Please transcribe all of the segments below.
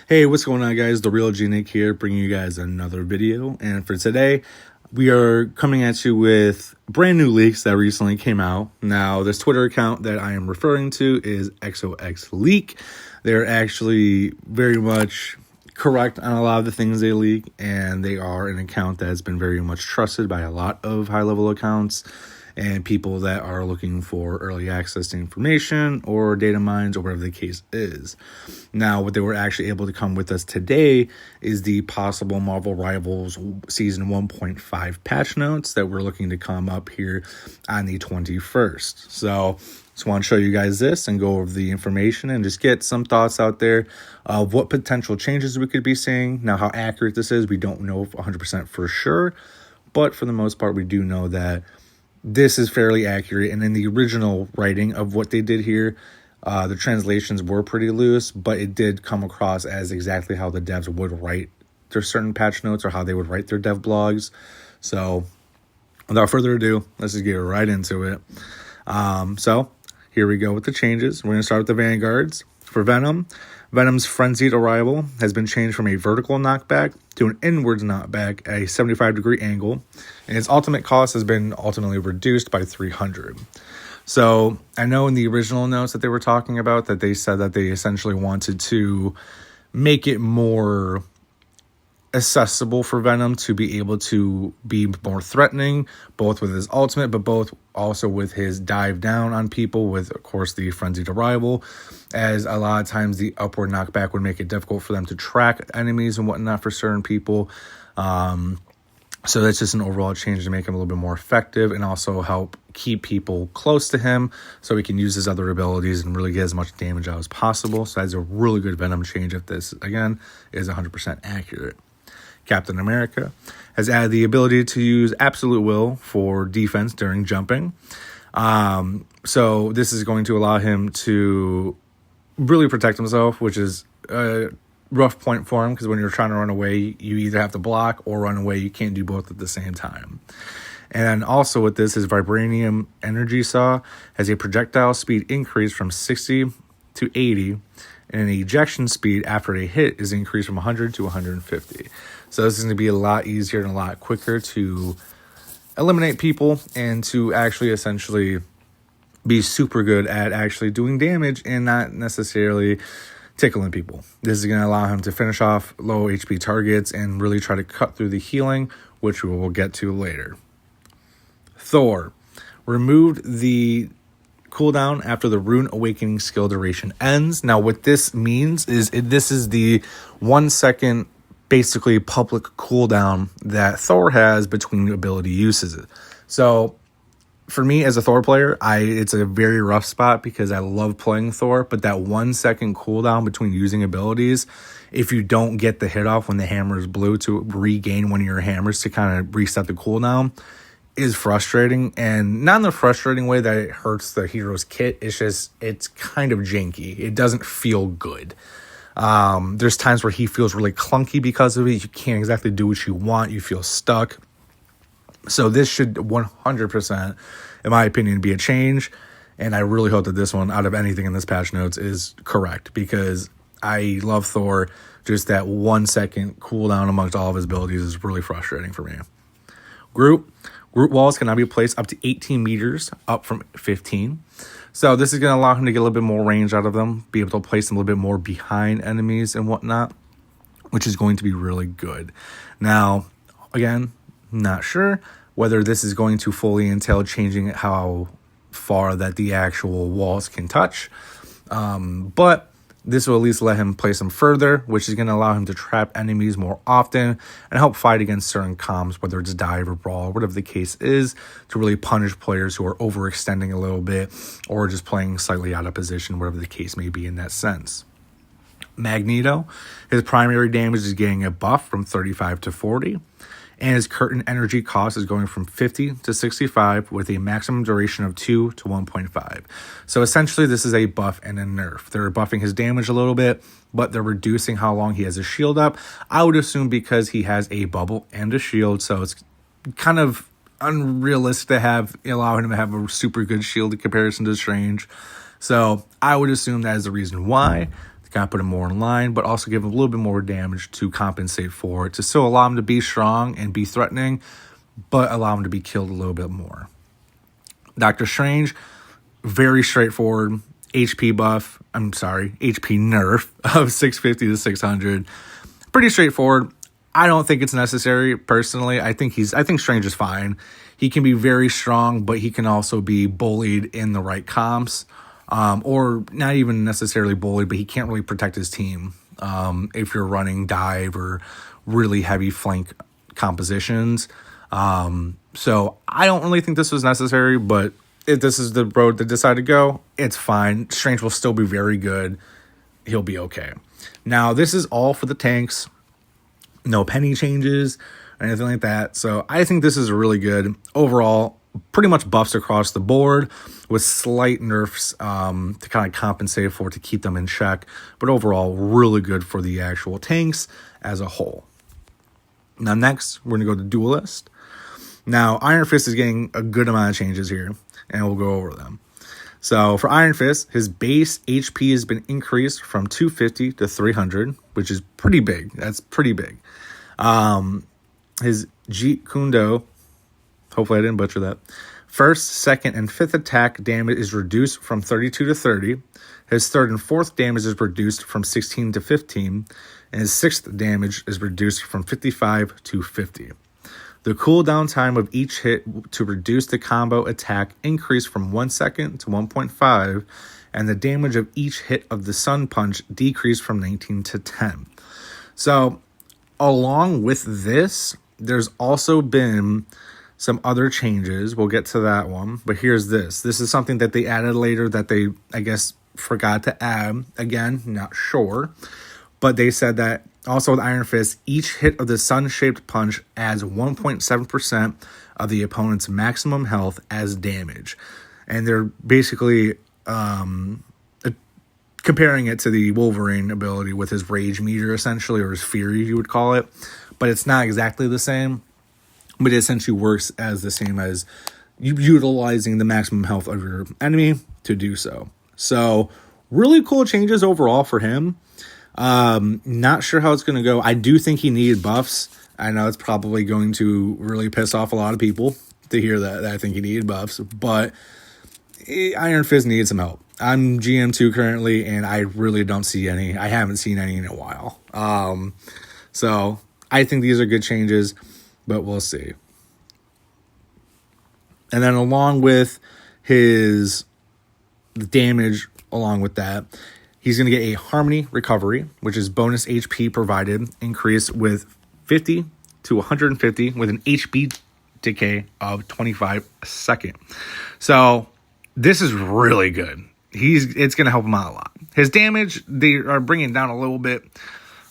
Hey, what's going on, guys? The Real G Nick here, bringing you guys another video. And for today, we are coming at you with brand new leaks that recently came out. Now, this Twitter account that I am referring to is XOX Leak. They're actually very much correct on a lot of the things they leak, and they are an account that has been very much trusted by a lot of high-level accounts and people that are looking for early access to information or data mines or whatever the case is. Now, what they were actually able to come with us today is the possible Marvel Rivals Season 1.5 patch notes that we're looking to come up here on the 21st. So, just want to show you guys this and go over the information and just get some thoughts out there of what potential changes we could be seeing. Now, how accurate this is, we don't know 100% for sure, but for the most part, we do know that this is fairly accurate. And in the original writing of what they did here, the translations were pretty loose, but it did come across as exactly how the devs would write their certain patch notes or how they would write their dev blogs. So without further ado, let's just get right into it. So here we go with the changes. We're going to start with the Vanguards. For Venom, Venom's frenzied arrival has been changed from a vertical knockback to an inwards knockback at a 75-degree angle, and its ultimate cost has been ultimately reduced by 300. So I know in the original notes that they were talking about that they said that they essentially wanted to make it more accessible for Venom to be able to be more threatening, both with his ultimate, but both also with his dive down on people with, of course, the frenzied arrival, as a lot of times the upward knockback would make it difficult for them to track enemies and whatnot for certain people. So that's just an overall change to make him a little bit more effective and also help keep people close to him so he can use his other abilities and really get as much damage out as possible. So that's a really good Venom change if this, again, is 100% accurate. Captain America has added the ability to use Absolute Will for defense during jumping. So this is going to allow him to really protect himself, which is a rough point for him because when you're trying to run away, you either have to block or run away. You can't do both at the same time. And also with this, his Vibranium Energy Saw has a projectile speed increase from 60 to 80, and an ejection speed after a hit is increased from 100 to 150. So this is going to be a lot easier and a lot quicker to eliminate people and to actually essentially be super good at actually doing damage and not necessarily tickling people. This is going to allow him to finish off low HP targets and really try to cut through the healing, which we will get to later. Thor removed the cooldown after the Rune Awakening skill duration ends. Now, what this means is this is the 1 second basically public cooldown that Thor has between ability uses. So for me as a Thor player, it's a very rough spot because I love playing Thor, but that 1 second cooldown between using abilities, if you don't get the hit off when the hammer is blue to regain one of your hammers to kind of reset the cooldown, is frustrating, and not in the frustrating way that it hurts the hero's kit. It's kind of janky. It doesn't feel good. There's times where he feels really clunky because of it. You can't exactly do what you want. You feel stuck. So this should 100%, in my opinion, be a change. And I really hope that this one, out of anything in this patch notes, is correct because I love Thor. Just that 1 second cooldown amongst all of his abilities is really frustrating for me. Groot walls can now be placed up to 18 meters, up from 15. So this is going to allow him to get a little bit more range out of them, be able to place them a little bit more behind enemies and whatnot, which is going to be really good. Now, again, not sure whether this is going to fully entail changing how far that the actual walls can touch, but this will at least let him place them further, which is going to allow him to trap enemies more often and help fight against certain comms, whether it's dive or brawl, whatever the case is, to really punish players who are overextending a little bit or just playing slightly out of position, whatever the case may be in that sense. Magneto, his primary damage is getting a buff from 35 to 40. And his curtain energy cost is going from 50 to 65 with a maximum duration of 2 to 1.5. So essentially this is a buff and a nerf. They're buffing his damage a little bit, but they're reducing how long he has his shield up. I would assume because he has a bubble and a shield, so it's kind of unrealistic to allow him to have a super good shield in comparison to Strange. So I would assume that is the reason why. to kind of put him more in line, but also give him a little bit more damage to compensate for it, to still allow him to be strong and be threatening, but allow him to be killed a little bit more. Doctor Strange, very straightforward HP nerf of 650 to 600. Pretty straightforward. I don't think it's necessary personally. I think Strange is fine. He can be very strong, but he can also be bullied in the right comps, or not even necessarily bullied, but he can't really protect his team if you're running dive or really heavy flank compositions. So I don't really think this was necessary, but if this is the road they decide to go, it's fine. Strange will still be very good. He'll be okay. Now, this is all for the tanks. No penny changes or anything like that. So I think this is really good. Overall, pretty much buffs across the board with slight nerfs to kind of compensate for it, to keep them in check. But overall, really good for the actual tanks as a whole. Now, next, we're going to go to Duelist. Now, Iron Fist is getting a good amount of changes here, and we'll go over them. So for Iron Fist, his base HP has been increased from 250 to 300, which is pretty big. That's pretty big. His Jeet Kundo, hopefully I didn't butcher that, first, second, and fifth attack damage is reduced from 32 to 30. His third and fourth damage is reduced from 16 to 15. And his sixth damage is reduced from 55 to 50. The cooldown time of each hit to reduce the combo attack increased from 1 second to 1.5, and the damage of each hit of the Sun Punch decreased from 19 to 10. So, along with this, there's also been some other changes. We'll get to that one, but here's this. This is something that they added later that they, I guess, forgot to add. Again, not sure. But they said that also with Iron Fist, each hit of the sun-shaped punch adds 1.7% of the opponent's maximum health as damage. And they're basically comparing it to the Wolverine ability with his rage meter, essentially, or his fury, you would call it. But it's not exactly the same. But it essentially works as the same as utilizing the maximum health of your enemy to do so. So, really cool changes overall for him. Not sure how it's going to go. I do think he needed buffs. I know it's probably going to really piss off a lot of people to hear that I think he needed buffs, but Iron Fist needs some help. I'm GM2 currently, and I really don't see any. I haven't seen any in a while. So I think these are good changes, but we'll see. And then along with his damage, along with that, he's going to get a Harmony Recovery, which is bonus HP provided, increase with 50 to 150 with an HP decay of 25 a second. So this is really good. It's going to help him out a lot. His damage, they are bringing down a little bit,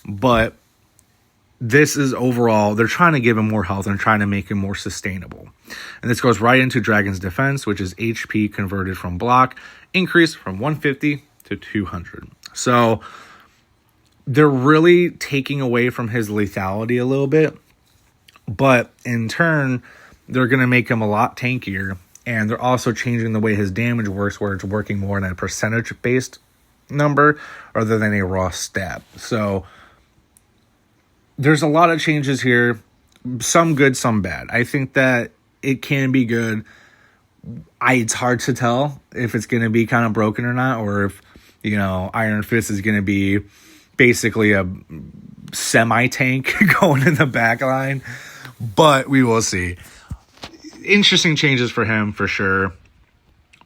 but this is overall, they're trying to give him more health and trying to make him more sustainable. And this goes right into Dragon's Defense, which is HP converted from block, increased from 150 to 200. So they're really taking away from his lethality a little bit, but in turn, they're going to make him a lot tankier, and they're also changing the way his damage works, where it's working more in a percentage-based number rather than a raw stat. So there's a lot of changes here, some good, some bad. I think that it can be good. It's hard to tell if it's going to be kind of broken or not, or if, Iron Fist is going to be basically a semi-tank going in the back line, but we will see. Interesting changes for him for sure,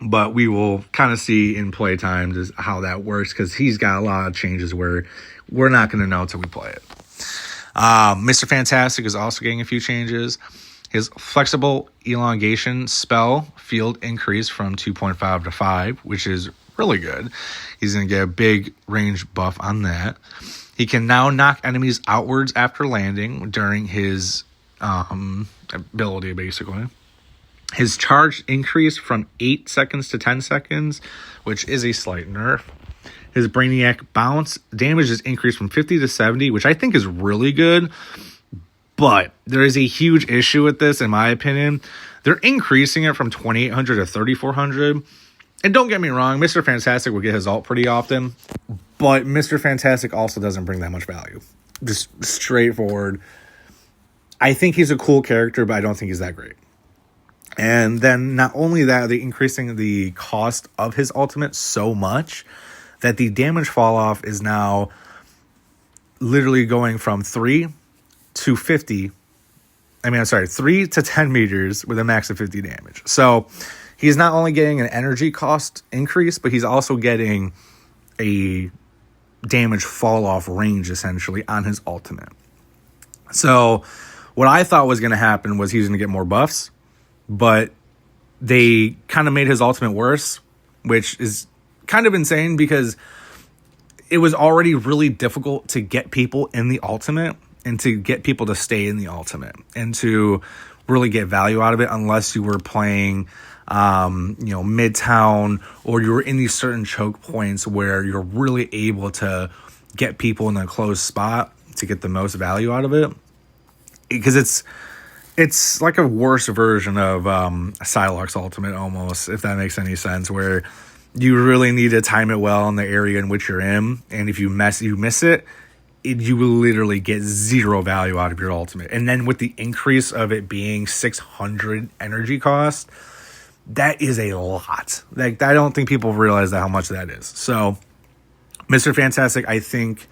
but we will kind of see in play time just how that works, because he's got a lot of changes where we're not going to know until we play it. Mr. Fantastic is also getting a few changes. His flexible elongation spell field increased from 2.5 to 5, which is really good. He's going to get a big range buff on that. He can now knock enemies outwards after landing during his ability, basically. His charge increased from 8 seconds to 10 seconds, which is a slight nerf. His Brainiac bounce damage is increased from 50 to 70, which I think is really good. But there is a huge issue with this, in my opinion. They're increasing it from 2,800 to 3,400. And don't get me wrong, Mr. Fantastic will get his ult pretty often. But Mr. Fantastic also doesn't bring that much value. Just straightforward. I think he's a cool character, but I don't think he's that great. And then not only that, they're increasing the cost of his ultimate so much that the damage fall off is now literally going from 3 to 50. 3 to 10 meters with a max of 50 damage. So he's not only getting an energy cost increase, but he's also getting a damage fall off range essentially on his ultimate. So what I thought was going to happen was he's going to get more buffs, but they kind of made his ultimate worse, which is kind of insane because it was already really difficult to get people in the ultimate and to get people to stay in the ultimate and to really get value out of it unless you were playing Midtown, or you were in these certain choke points where you're really able to get people in a closed spot to get the most value out of it. Because it's like a worse version of Psylocke's ultimate almost, if that makes any sense, where you really need to time it well in the area in which you're in, and if you miss it, you will literally get zero value out of your ultimate. And then with the increase of it being 600 energy cost, that is a lot. Like, I don't think people realize how much that is. So Mr. Fantastic, I think,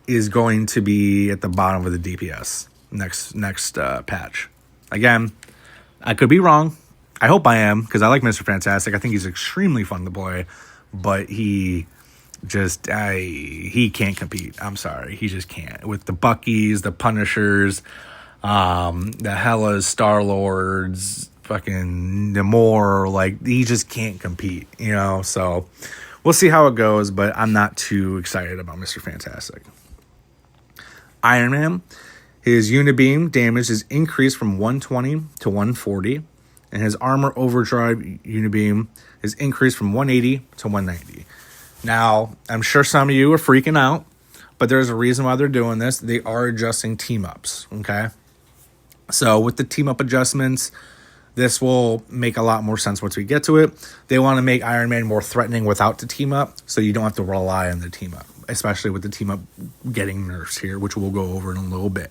is going to be at the bottom of the DPS next patch. Again, I could be wrong. I hope I am, because I like Mr. Fantastic. I think he's extremely fun to play, but he can't compete. I'm sorry. He just can't. With the Buckies, the Punishers, the Hellas, Star-Lords, fucking Namor, like, he just can't compete, so we'll see how it goes, but I'm not too excited about Mr. Fantastic. Iron Man, his Unibeam damage is increased from 120 to 140, and his Armor Overdrive Unibeam is increased from 180 to 190. Now, I'm sure some of you are freaking out, but there's a reason why they're doing this. They are adjusting team-ups, okay? So with the team-up adjustments, this will make a lot more sense once we get to it. They want to make Iron Man more threatening without the team-up, so you don't have to rely on the team-up, especially with the team-up getting nerfs here, which we'll go over in a little bit.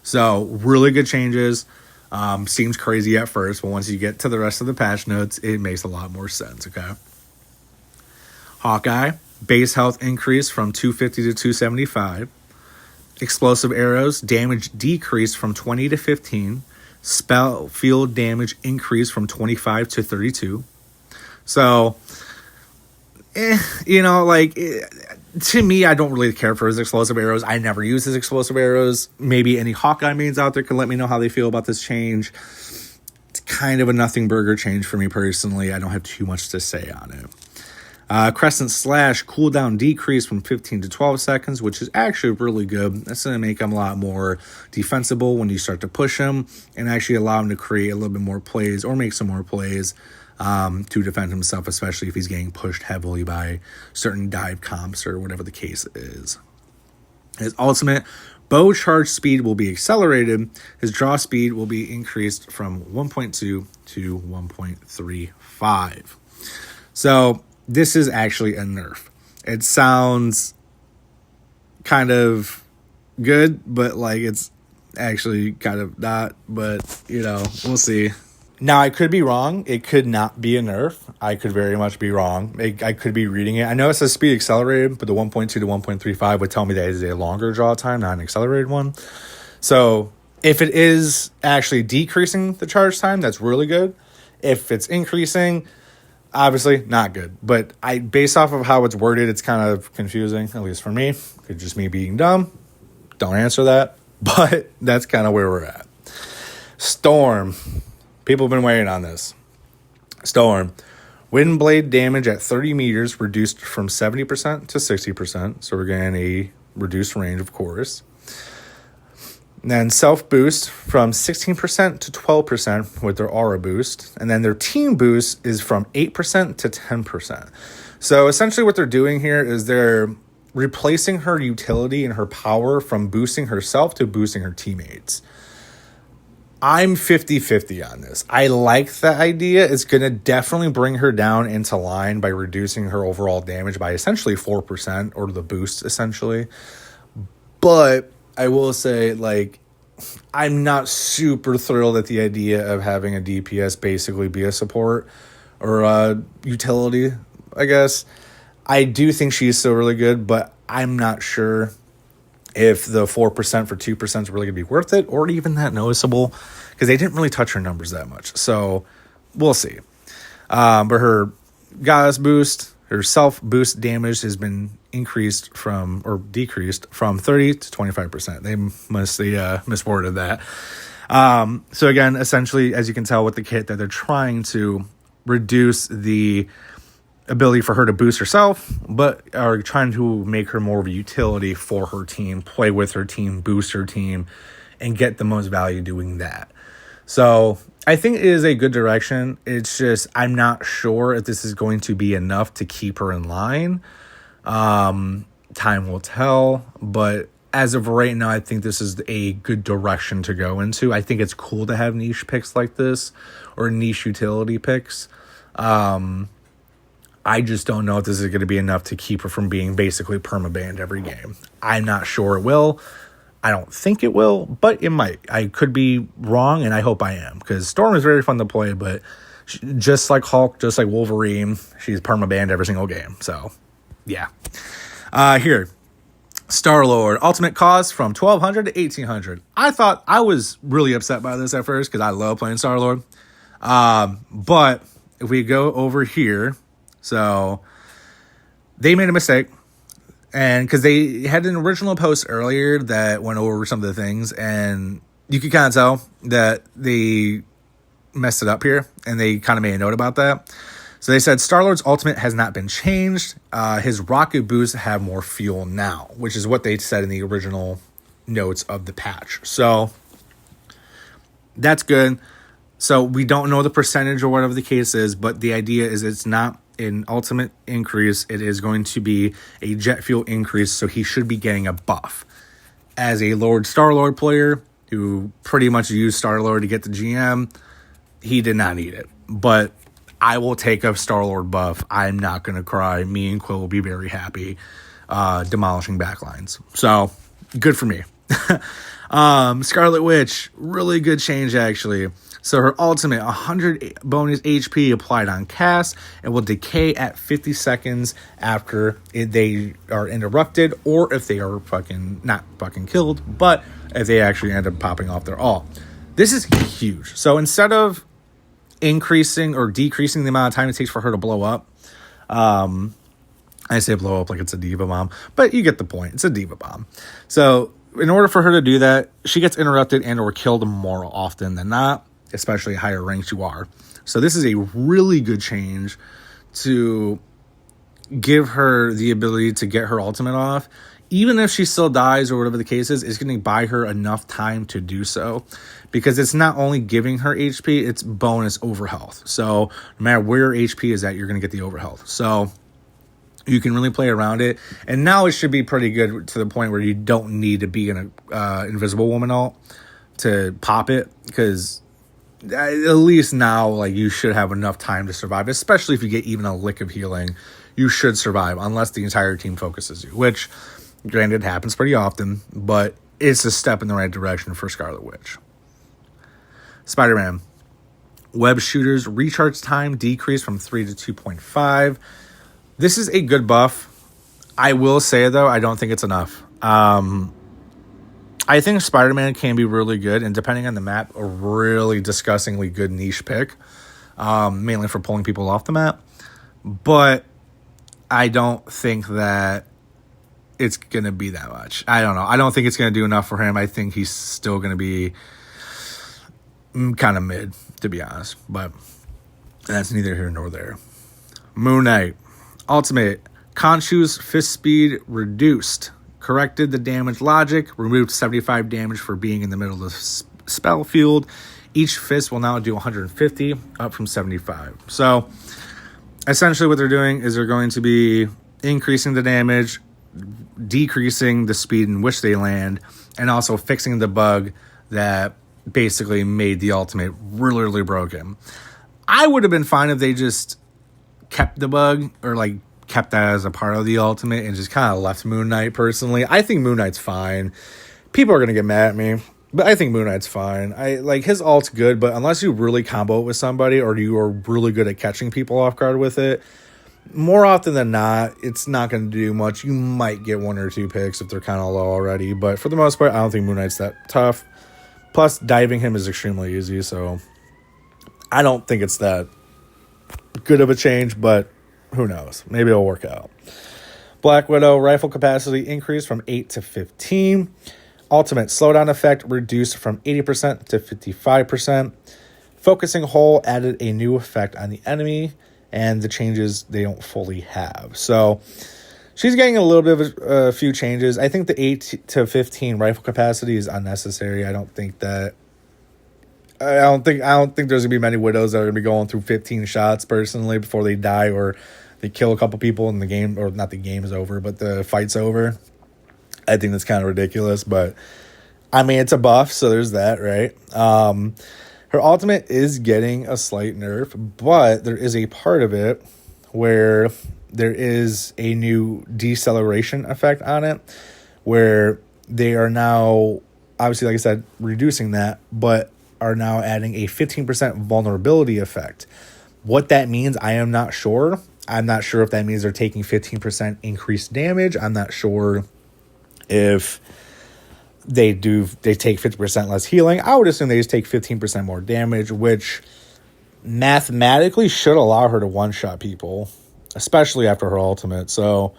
So, really good changes. Seems crazy at first, but once you get to the rest of the patch notes, it makes a lot more sense, okay? Hawkeye, base health increase from 250 to 275. Explosive arrows, damage decreased from 20 to 15. Spell field damage increased from 25 to 32. So, to me, I don't really care for his explosive arrows. I never use his explosive arrows. Maybe any Hawkeye mains out there can let me know how they feel about this change. It's kind of a nothing burger change for me personally. I don't have too much to say on it. Crescent Slash cooldown decrease from 15 to 12 seconds, which is actually really good. That's going to make him a lot more defensible when you start to push him and actually allow him to create a little bit more plays or make some more plays to defend himself, especially if he's getting pushed heavily by certain dive comps or whatever the case is. His ultimate, bow charge speed will be accelerated. His draw speed will be increased from 1.2 to 1.35. So this is actually a nerf. It sounds kind of good, but it's actually kind of not, but we'll see. Now, I could be wrong. It could not be a nerf. I could very much be wrong. I could be reading it. I know it says speed accelerated, but the 1.2 to 1.35 would tell me that it is a longer draw time, not an accelerated one. So if it is actually decreasing the charge time, that's really good. If it's increasing, obviously not good. But based off of how it's worded, it's kind of confusing, at least for me. Could just me being dumb. Don't answer that. But that's kind of where we're at. Storm. People have been waiting on this. Storm. Wind blade damage at 30 meters reduced from 70% to 60%. So we're getting a reduced range, of course. And then self boost from 16% to 12% with their aura boost. And then their team boost is from 8% to 10%. So essentially what they're doing here is they're replacing her utility and her power from boosting herself to boosting her teammates. I'm 50-50 on this. I like the idea. It's going to definitely bring her down into line by reducing her overall damage by essentially 4%, or the boost, essentially. But I will say, like, I'm not super thrilled at the idea of having a DPS basically be a support or a utility, I guess. I do think she's still really good, but I'm not sure if the 4% for 2% is really going to be worth it, or even that noticeable, because they didn't really touch her numbers that much. So we'll see. But her goddess boost, her self boost damage has been decreased from 30 to 25%. They must misworded that. So again, essentially, as you can tell with the kit, that they're trying to reduce the ability for her to boost herself, but are trying to make her more of a utility for her team, play with her team, boost her team, and get the most value doing that. So I think it is a good direction. It's just, I'm not sure if this is going to be enough to keep her in line. Time will tell, but as of right now, I think this is a good direction to go into. I think it's cool to have niche picks like this, or niche utility picks. I just don't know if this is going to be enough to keep her from being basically perma-banned every game. I'm not sure it will. I don't think it will, but it might. I could be wrong, and I hope I am, because Storm is very fun to play, but just like Hulk, just like Wolverine, she's perma-banned every single game. So, yeah. Here, Star-Lord, ultimate cost from 1,200 to 1,800. I was really upset by this at first, because I love playing Star-Lord. But if we go over here, so they made a mistake, and because they had an original post earlier that went over some of the things, and you could kind of tell that they messed it up here, and they kind of made a note about that. So they said Star-Lord's ultimate has not been changed. His rocket boosts have more fuel now, which is what they said in the original notes of the patch. So that's good. So we don't know the percentage or whatever the case is, but the idea is it's not an ultimate increase. It is going to be a jet fuel increase, so he should be getting a buff. As a Star-Lord player who pretty much used Star-Lord to get the GM, he did not need it. But I will take a Star-Lord buff. I'm not going to cry. Me and Quill will be very happy demolishing backlines. So, good for me. Scarlet Witch, really good change, actually. So her ultimate, 100 bonus HP applied on cast, and will decay at 50 seconds after they are interrupted, or if they are not killed, but if they actually end up popping off their all. This is huge. So instead of increasing or decreasing the amount of time it takes for her to blow up, I say blow up like it's a diva bomb, but you get the point. It's a diva bomb. So in order for her to do that, she gets interrupted and or killed more often than not, especially higher ranks you are. So this is a really good change to give her the ability to get her ultimate off. Even if she still dies or whatever the case is, it's going to buy her enough time to do so. Because it's not only giving her HP, it's bonus over health. So no matter where your HP is at, you're going to get the over health. So you can really play around it. And now it should be pretty good to the point where you don't need to be in a Invisible Woman ult to pop it. Because at least now, like, you should have enough time to survive, especially if you get even a lick of healing. You should survive unless the entire team focuses you, which, granted, happens pretty often, but it's a step in the right direction for Scarlet Witch. Spider-Man. Web shooters recharge time decreased from 3 to 2.5. This is a good buff. I will say, though, I don't think it's enough. I think Spider-Man can be really good, and depending on the map, a really disgustingly good niche pick, mainly for pulling people off the map. But I don't think that it's going to be that much. I don't know. I don't think it's going to do enough for him. I think he's still going to be kind of mid, to be honest. But that's neither here nor there. Moon Knight. Ultimate. Khonshu's fist speed reduced. Corrected the damage logic. Removed 75 damage for being in the middle of the spell field. Each fist will now do 150, up from 75. So, essentially what they're doing is they're going to be increasing the damage, decreasing the speed in which they land, and also fixing the bug that basically made the ultimate really, really broken. I would have been fine if they just kept the bug or like kept that as a part of the ultimate and just kind of left Moon Knight personally. I think Moon Knight's fine. People are going to get mad at me, but I think Moon Knight's fine. I like his ult's good, but unless you really combo it with somebody or you are really good at catching people off guard with it, more often than not, it's not going to do much. You might get 1 or 2 picks if they're kind of low already, but for the most part, I don't think Moon Knight's that tough. Plus, diving him is extremely easy, so I don't think it's that good of a change, but who knows? Maybe it'll work out. Black Widow rifle capacity increased from 8 to 15. Ultimate slowdown effect reduced from 80% to 55%. Focusing hole added a new effect on the enemy, and the changes they don't fully have. So she's getting a little bit of a few changes. I think the 8 to 15 rifle capacity is unnecessary. I don't think there's gonna be many widows that are gonna be going through 15 shots personally before they die or they kill a couple people in the game, or not the game is over, but the fight's over. I think that's kind of ridiculous, but I mean, it's a buff, so there's that, right? Her ultimate is getting a slight nerf, but there is a part of it where there is a new deceleration effect on it, where they are now, obviously, like I said, reducing that, but are now adding a 15% vulnerability effect. What that means, I am not sure. I'm not sure if that means they're taking 15% increased damage. I'm not sure if they take 50% less healing. I would assume they just take 15% more damage, which mathematically should allow her to one-shot people, especially after her ultimate. So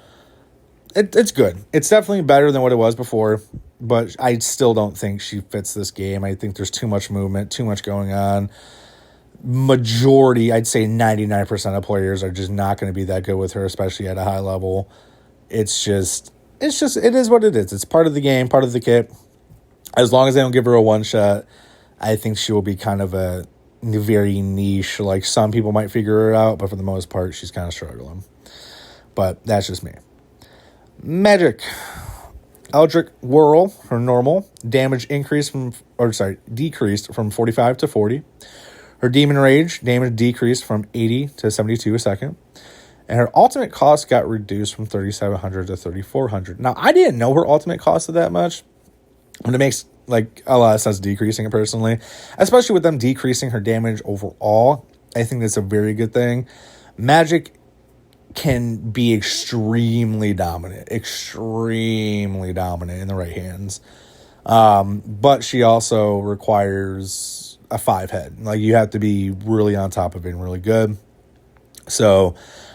it's good. It's definitely better than what it was before, but I still don't think she fits this game. I think there's too much movement, too much going on. Majority, I'd say 99% of players are just not going to be that good with her, especially at a high level. It is what it is. It's part of the game, part of the kit. As long as they don't give her a one-shot, I think she will be kind of a very niche. Like, some people might figure her out, but for the most part, she's kind of struggling. But that's just me. Magic. Eldritch Whirl, her normal. Damage decreased from 45 to 40. Her Demon Rage, damage decreased from 80 to 72 a second. And her ultimate cost got reduced from 3,700 to 3,400. Now, I didn't know her ultimate costed that much. And it makes like a lot of sense decreasing it personally. Especially with them decreasing her damage overall. I think that's a very good thing. Magic can be extremely dominant in the right hands. But she also requires a 5-head. Like, you have to be really on top of it and really good. So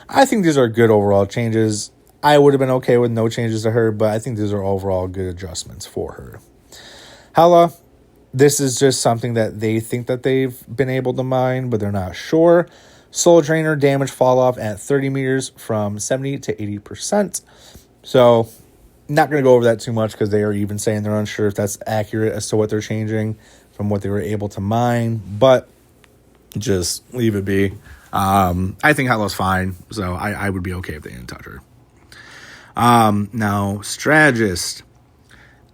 I think these are good overall changes. I would have been okay with no changes to her, but I think these are overall good adjustments for her. Hela, this is just something that they think that they've been able to mine, but they're not sure. Soul Drainer, damage fall off at 30 meters from 70 to 80%. So not going to go over that too much because they are even saying they're unsure if that's accurate as to what they're changing from what they were able to mine, but just leave it be. I think Hela's fine, so I would be okay if they didn't touch her. Now, Strategist,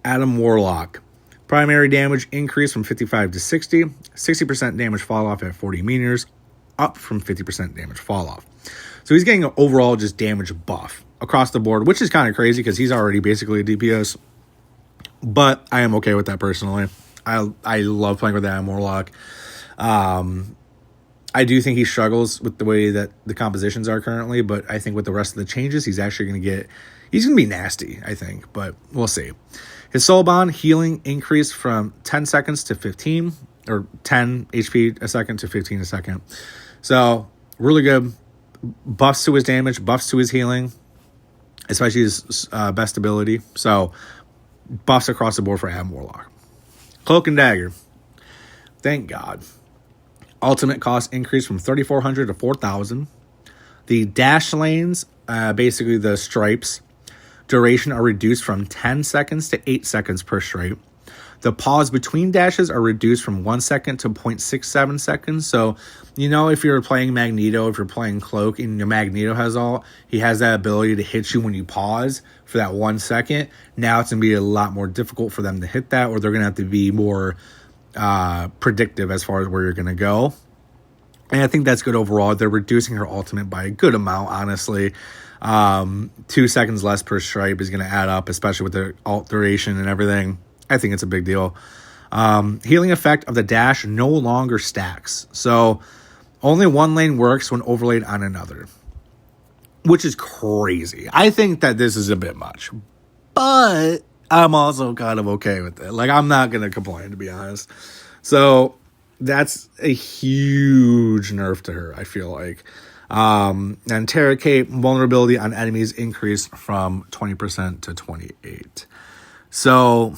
Adam Warlock. Primary damage increase from 55 to 60. 60% damage fall off at 40 meters, up from 50% damage fall off. So he's getting an overall just damage buff across the board, which is kind of crazy because he's already basically a DPS. But I am okay with that personally. I love playing with Adam Warlock. I do think he struggles with the way that the compositions are currently, but I think with the rest of the changes, he's actually going to be nasty, I think, but we'll see. His Soul Bond healing increased from 10 seconds to 15, or 10 HP a second to 15 a second. So, really good. Buffs to his damage, buffs to his healing, especially his best ability. So, buffs across the board for Adam Warlock. Cloak and Dagger. Thank God. Ultimate cost increased from 3,400 to 4,000. The dash lanes, basically the stripes, duration are reduced from 10 seconds to 8 seconds per stripe. The pause between dashes are reduced from 1 second to 0.67 seconds. So, if you're playing Magneto, if you're playing Cloak, and your Magneto he has that ability to hit you when you pause for that 1 second. Now it's going to be a lot more difficult for them to hit that, or they're going to have to be more predictive as far as where you're going to go. And I think that's good overall. They're reducing her ultimate by a good amount, honestly. 2 seconds less per stripe is going to add up, especially with the alt duration and everything. I think it's a big deal. Healing effect of the dash no longer stacks. So only one lane works when overlaid on another, which is crazy. I think that this is a bit much, but I'm also kind of okay with it. Like, I'm not going to complain, to be honest. So that's a huge nerf to her, I feel like. And Terra Cape vulnerability on enemies increased from 20% to 28%. So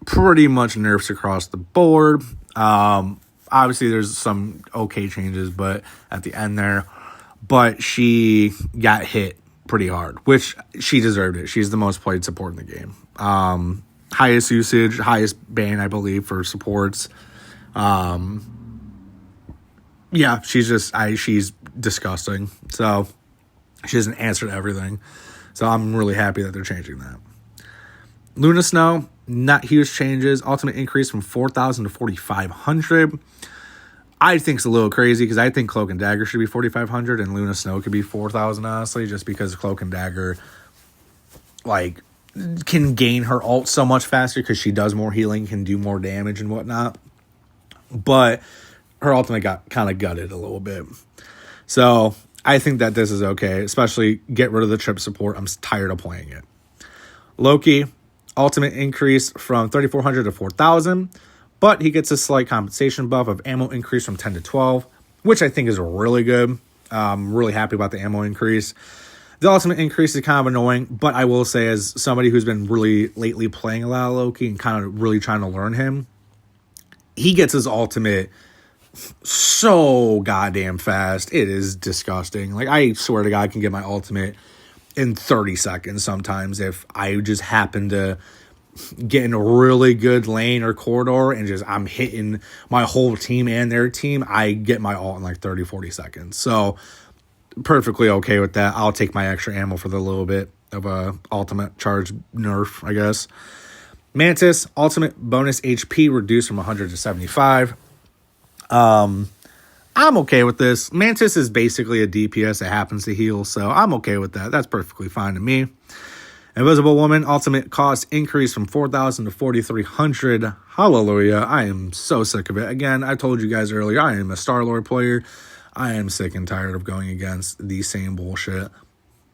pretty much nerfs across the board. Obviously there's some okay changes, but at the end there, but she got hit pretty hard, which she deserved it. She's the most played support in the game. Highest usage, highest ban, I believe, for supports. Yeah, she's disgusting. So she doesn't answer to everything. So I'm really happy that they're changing that. Luna Snow, not huge changes. Ultimate increase from 4,000 to 4,500. I think it's a little crazy because I think Cloak and Dagger should be 4,500 and Luna Snow could be 4,000, honestly, just because Cloak and Dagger, like, can gain her ult so much faster because she does more healing, can do more damage and whatnot. But her ultimate got kind of gutted a little bit. So I think that this is okay, especially get rid of the trip support. I'm tired of playing it. Loki, ultimate increase from 3,400 to 4,000, but he gets a slight compensation buff of ammo increase from 10 to 12, which I think is really good. I'm really happy about the ammo increase. The ultimate increase is kind of annoying, but I will say, as somebody who's been really lately playing a lot of Loki and kind of really trying to learn him, he gets his ultimate so goddamn fast. It is disgusting. Like, I swear to God, I can get my ultimate in 30 seconds sometimes if I just happen to get in a really good lane or corridor and just I'm hitting my whole team and their team. I get my ult in like 30, 40 seconds. So perfectly okay with that. I'll take my extra ammo for the little bit of a ultimate charge nerf, I guess. Mantis, ultimate bonus HP reduced from 100 to 75. I'm okay with this. Mantis is basically a DPS that happens to heal, so I'm okay with that. That's perfectly fine to me. Invisible Woman, ultimate cost increase from 4,000 to 4,300. Hallelujah. I am so sick of it. Again, I told you guys earlier, I am a Star-Lord player. I am sick and tired of going against the same bullshit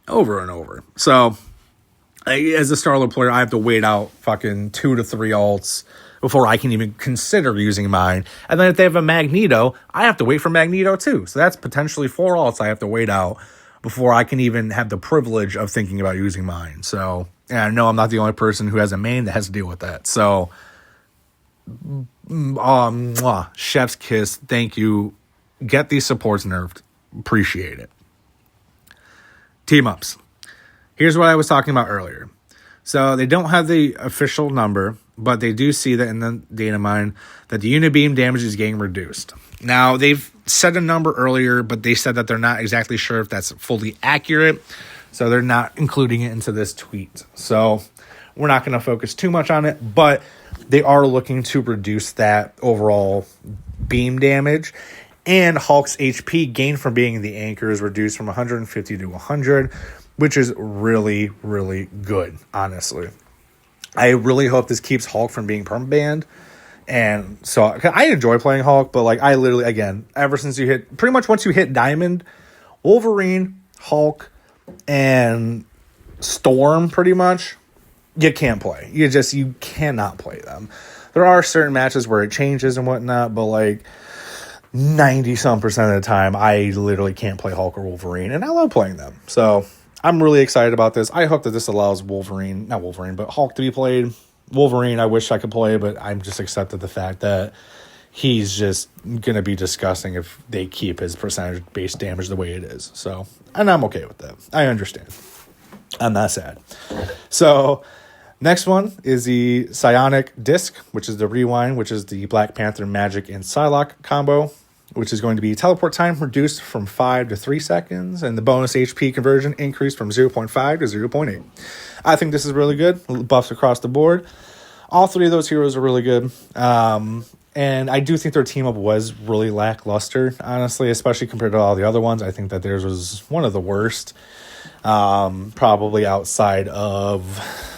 over and over. So, as a Star-Lord player, I have to wait out fucking 2 to 3 ults before I can even consider using mine. And then if they have a Magneto, I have to wait for Magneto too. So that's potentially 4 ults I have to wait out before I can even have the privilege of thinking about using mine. So, and I know I'm not the only person who has a main that has to deal with that. So, chef's kiss. Thank you. Get these supports nerfed. Appreciate it. Team ups. Here's what I was talking about earlier. So they don't have the official number, but they do see that in the data mine that the unit beam damage is getting reduced. Now, they've said a number earlier, but they said that they're not exactly sure if that's fully accurate, so they're not including it into this tweet. So we're not going to focus too much on it, but they are looking to reduce that overall beam damage. And Hulk's HP gained from being the anchor is reduced from 150 to 100, which is really, really good, honestly. I really hope this keeps Hulk from being perma-banned. And so I enjoy playing Hulk, but like I literally, again, ever since you hit, pretty much once you hit Diamond, Wolverine, Hulk, and Storm, pretty much, you can't play. You cannot play them. There are certain matches where it changes and whatnot, but like 90-some% of the time, I literally can't play Hulk or Wolverine, and I love playing them. So I'm really excited about this. I hope that this allows Hulk to be played. Wolverine, I wish I could play, but I'm just accepted the fact that he's just going to be disgusting if they keep his percentage-based damage the way it is. So, and I'm okay with that. I understand. I'm not sad. So, next one is the Psionic Disc, which is the Rewind, which is the Black Panther Magic and Psylocke combo, which is going to be teleport time reduced from 5 to 3 seconds, and the bonus HP conversion increased from 0.5 to 0.8. I think this is really good. Buffs across the board. All three of those heroes are really good. And I do think their team up was really lackluster, honestly, especially compared to all the other ones. I think that theirs was one of the worst. Probably outside of...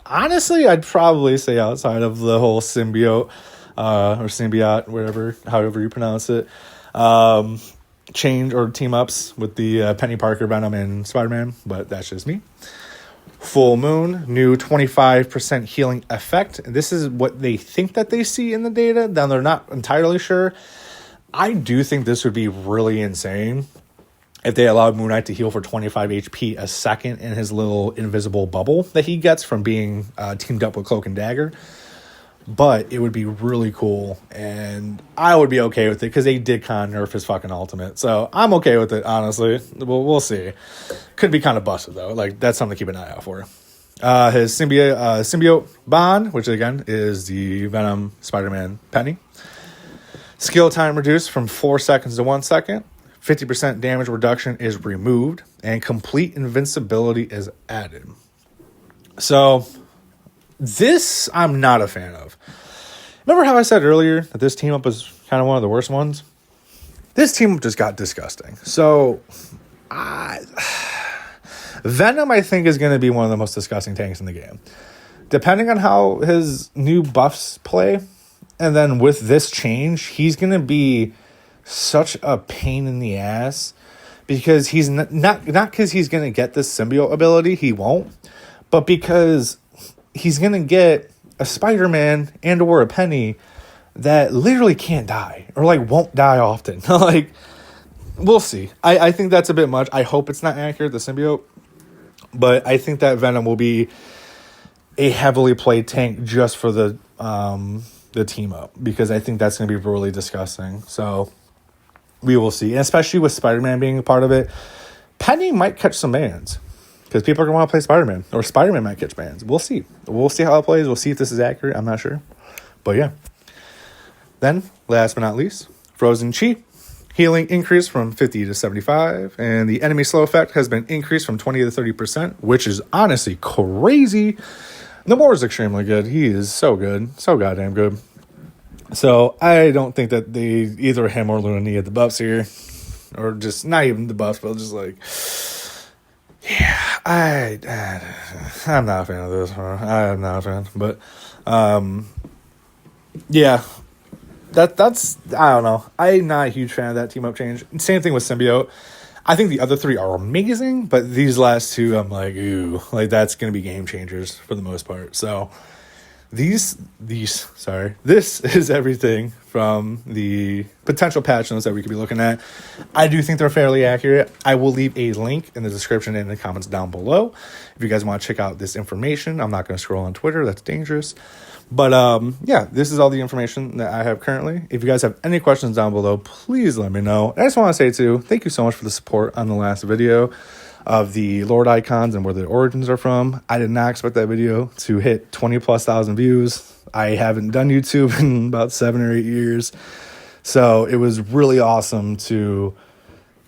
Honestly, I'd probably say outside of the whole symbiote, or symbiote, whatever, however you pronounce it, change or team ups with the Penny Parker, Venom, and Spider-Man, but that's just me. Full Moon, new 25% healing effect. This is what they think that they see in the data. Now, they're not entirely sure. I do think this would be really insane if they allowed Moon Knight to heal for 25 HP a second in his little invisible bubble that he gets from being teamed up with Cloak and Dagger. But it would be really cool, and I would be okay with it because they did kind of nerf his fucking ultimate. So I'm okay with it, honestly. We'll see. Could be kind of busted, though. Like, that's something to keep an eye out for. His symbiote bond, which again is the Venom Spider-Man Penny. Skill time reduced from 4 seconds to 1 second. 50% damage reduction is removed, and complete invincibility is added. So this I'm not a fan of. Remember how I said earlier that this team up was kind of one of the worst ones? This team up just got disgusting. So Venom, I think, is going to be one of the most disgusting tanks in the game. Depending on how his new buffs play, and then with this change, he's going to be such a pain in the ass because he's not because he's going to get this symbiote ability, he won't, but because he's going to get a Spider-Man and or a Penny that literally can't die or like won't die often. Like, we'll see. I think that's a bit much. I hope it's not accurate, the symbiote, but I think that Venom will be a heavily played tank just for the team up, because I think that's going to be really disgusting. So we will see. And especially with Spider-Man being a part of it, Penny might catch some bans because people are going to want to play Spider-Man, or Spider-Man might catch bans. We'll see. We'll see how it plays. We'll see if this is accurate. I'm not sure. But yeah. Then, last but not least, Frozen Chi. Healing increased from 50 to 75, and the enemy slow effect has been increased from 20 to 30%, which is honestly crazy. Namor is extremely good. He is so good. So goddamn good. So I don't think that either him or Luna needed the buffs here. Or just, not even the buffs, but just like, yeah, I'm not a fan of this. I am not a fan. But, yeah, that's, I don't know. I'm not a huge fan of that team-up change. Same thing with Symbiote. I think the other three are amazing, but these last two, I'm like, ooh, like that's going to be game changers for the most part. So this is everything from the potential patch notes that we could be looking at. I do think they're fairly accurate. I will leave a link in the description and in the comments down below if you guys want to check out this information. I'm not going to scroll on Twitter. That's dangerous. But yeah, this is all the information that I have currently. If you guys have any questions down below, please let me know. I just want to say too, thank you so much for the support on the last video of the Lord icons and where the origins are from. I did not expect that video to hit 20,000+ views. I haven't done YouTube in about 7 or 8 years. So it was really awesome to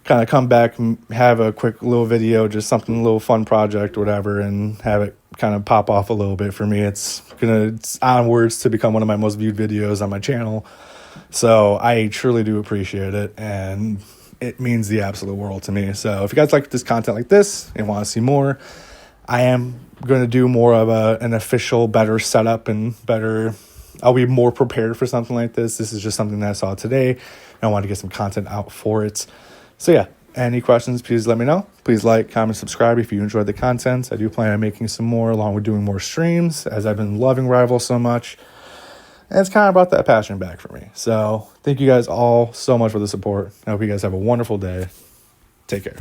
kind of come back and have a quick little video, just something, a little fun project or whatever, and have it kind of pop off a little bit for me. It's onwards to become one of my most viewed videos on my channel. So I truly do appreciate it, and it means the absolute world to me. So if you guys like this content like this and want to see more, I am going to do more of an official, better setup and better. I'll be more prepared for something like this. This is just something that I saw today, and I want to get some content out for it. So yeah, any questions, please let me know. Please like, comment, subscribe if you enjoyed the content. I do plan on making some more along with doing more streams, as I've been loving Rival so much. And it's kind of brought that passion back for me. So thank you guys all so much for the support. I hope you guys have a wonderful day. Take care.